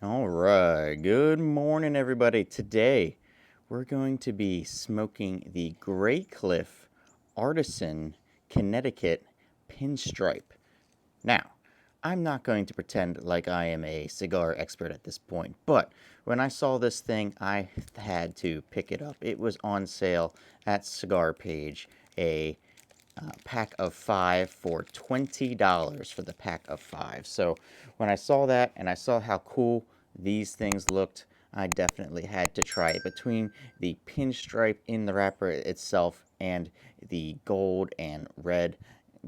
All right, good morning, everybody. Today, we're going to be smoking the Graycliff Artisan Connecticut PinStripe. Now, I'm not going to pretend like I am a cigar expert at this point, but when I saw this thing, I had to pick it up. It was on sale at Cigar Page, a pack of 5 for $20 for the pack of 5. So when I saw that and I saw how cool these things looked, I definitely had to try it. Between the pinstripe in the wrapper itself and the gold and red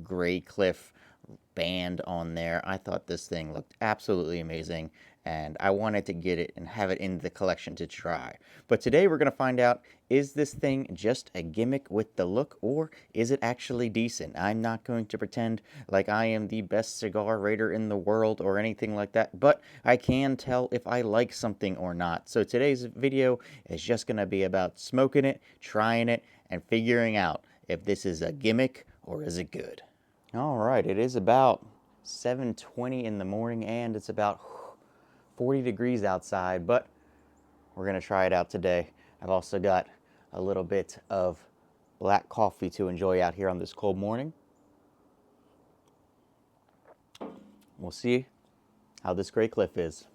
Graycliff band on there, I thought this thing looked absolutely amazing, and I wanted to get it and have it in the collection to try. But today we're going to find out, is this thing just a gimmick with the look, or is it actually decent? I'm not going to pretend like I am the best cigar rater in the world or anything like that, but I can tell if I like something or not. So today's video is just going to be about smoking it, trying it, and figuring out if this is a gimmick or is it good. All right, it is about 7:20 in the morning and it's about 40 degrees outside, but we're going to try it out today. I've also got a little bit of black coffee to enjoy out here on this cold morning. We'll see how this Graycliff is.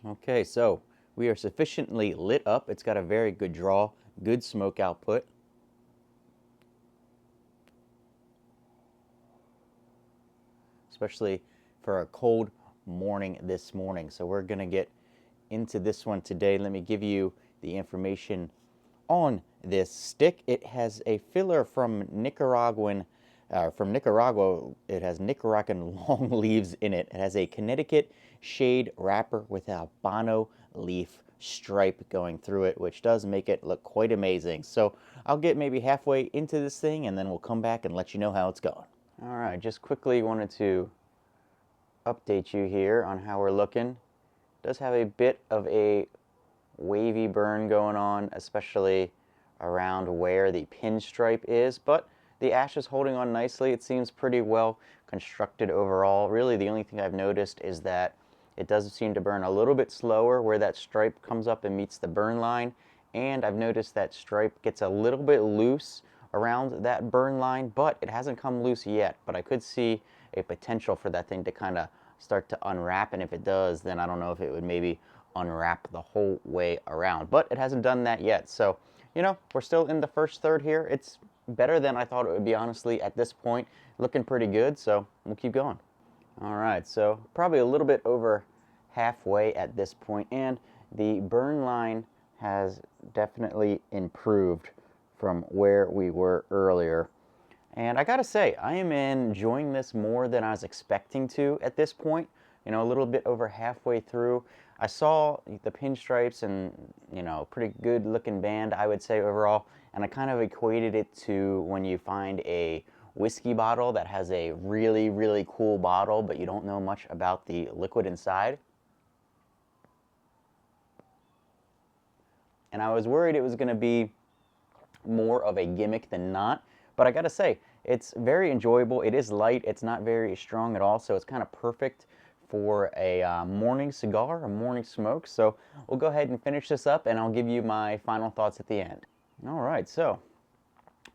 Okay, so we are sufficiently lit up. It's got a very good draw, good smoke output. Especially for a cold morning this morning. So we're going to get into this one today. Let me give you the information on this stick. It has a filler from Nicaragua. It has Nicaraguan long leaves in it. It has a Connecticut shade wrapper with a Habano leaf stripe going through it, which does make it look quite amazing. So I'll get maybe halfway into this thing and then we'll come back and let you know how it's going. All right, just quickly wanted to update you here on how we're looking. It does have a bit of a wavy burn going on, especially around where the pinstripe is, but the ash is holding on nicely. It seems pretty well constructed overall. Really, the only thing I've noticed is that it does seem to burn a little bit slower where that stripe comes up and meets the burn line, and I've noticed that stripe gets a little bit loose around that burn line, but it hasn't come loose yet. But I could see a potential for that thing to kind of start to unwrap, and if it does, then I don't know if it would maybe unwrap the whole way around, but it hasn't done that yet. So, you know, we're still in the first third here. It's better than I thought it would be, honestly, at this point. Looking pretty good, so we'll keep going. All right, so probably a little bit over halfway at this point, and the burn line has definitely improved from where we were earlier. And I gotta say, I am enjoying this more than I was expecting to at this point. You know, a little bit over halfway through. I saw the pinstripes and, you know, pretty good looking band, I would say, overall. And I kind of equated it to when you find a whiskey bottle that has a really, really cool bottle, but you don't know much about the liquid inside. And I was worried it was going to be more of a gimmick than not. But I gotta say, it's very enjoyable. It is light. It's not very strong at all, so it's kind of perfect for a morning cigar, a morning smoke. So we'll go ahead and finish this up, and I'll give you my final thoughts at the end. All right, so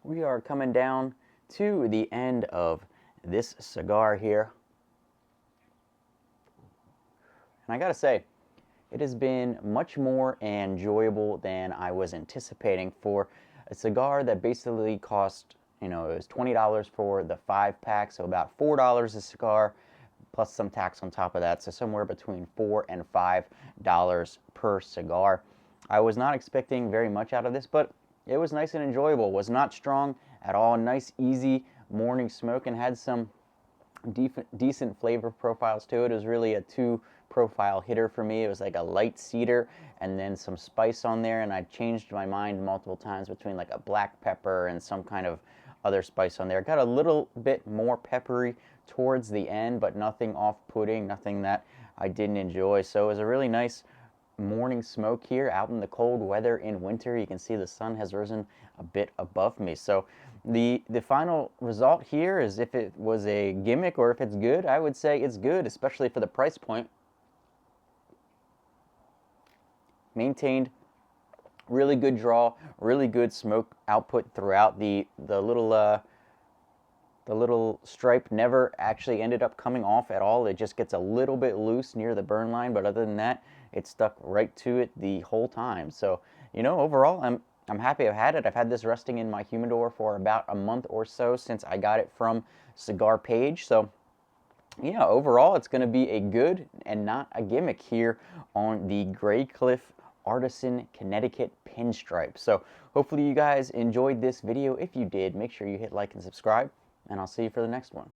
we are coming down to the end of this cigar here. And I gotta say, it has been much more enjoyable than I was anticipating for a cigar that basically cost, you know, it was $20 for the 5-pack, so about $4 a cigar, plus some tax on top of that, so somewhere between $4 and $5 per cigar. I was not expecting very much out of this, but it was nice and enjoyable. It was not strong at all. Nice, easy morning smoke, and had some decent flavor profiles to it. It was really a 2-profile hitter for me. It was like a light cedar and then some spice on there, and I changed my mind multiple times between like a black pepper and some kind of other spice on there. It got a little bit more peppery towards the end, but nothing off-putting, nothing that I didn't enjoy. So it was a really nice morning smoke here out in the cold weather in winter. You can see the sun has risen a bit above me. So the final result here is if it was a gimmick or if it's good. I would say it's good, especially for the price point. Maintained really good draw, really good smoke output throughout. The little stripe never actually ended up coming off at all. It just gets a little bit loose near the burn line, but other than that, it stuck right to it the whole time. So, you know, overall, I'm happy I've had it. I've had this resting in my humidor for about a month or so since I got it from Cigar Page. So, yeah, overall, it's going to be a good and not a gimmick here on the Graycliff Artisan Connecticut PinStripe. So, hopefully you guys enjoyed this video. If you did, make sure you hit like and subscribe, and I'll see you for the next one.